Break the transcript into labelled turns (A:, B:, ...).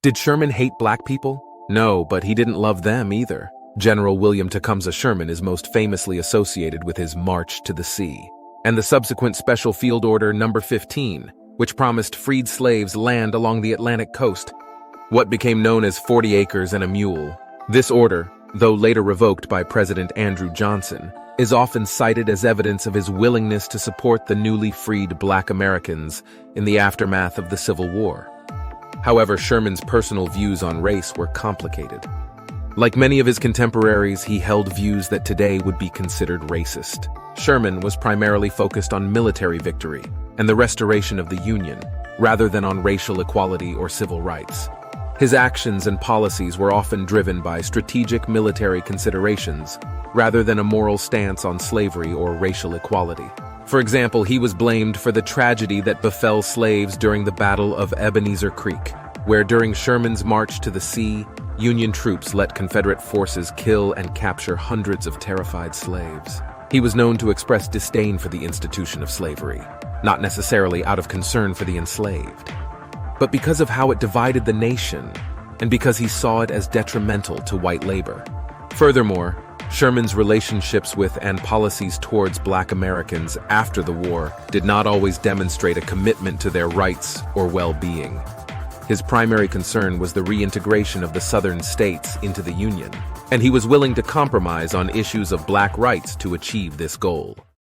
A: Did Sherman hate black people? No, but he didn't love them either. General William Tecumseh Sherman is most famously associated with his March to the Sea, and the subsequent Special Field Order No. 15, which promised freed slaves land along the Atlantic coast, what became known as 40 acres and a mule. This order, though later revoked by President Andrew Johnson, is often cited as evidence of his willingness to support the newly freed black Americans in the aftermath of the Civil War. However, Sherman's personal views on race were complicated. Like many of his contemporaries, he held views that today would be considered racist. Sherman was primarily focused on military victory and the restoration of the Union, rather than on racial equality or civil rights. His actions and policies were often driven by strategic military considerations, rather than a moral stance on slavery or racial equality. For example, he was blamed for the tragedy that befell slaves during the Battle of Ebenezer Creek, where during Sherman's march to the sea, Union troops let Confederate forces kill and capture hundreds of terrified slaves. He was known to express disdain for the institution of slavery, not necessarily out of concern for the enslaved, but because of how it divided the nation, and because he saw it as detrimental to white labor. Furthermore, Sherman's relationships with and policies towards black Americans after the war did not always demonstrate a commitment to their rights or well-being. His primary concern was the reintegration of the Southern states into the Union, and he was willing to compromise on issues of black rights to achieve this goal.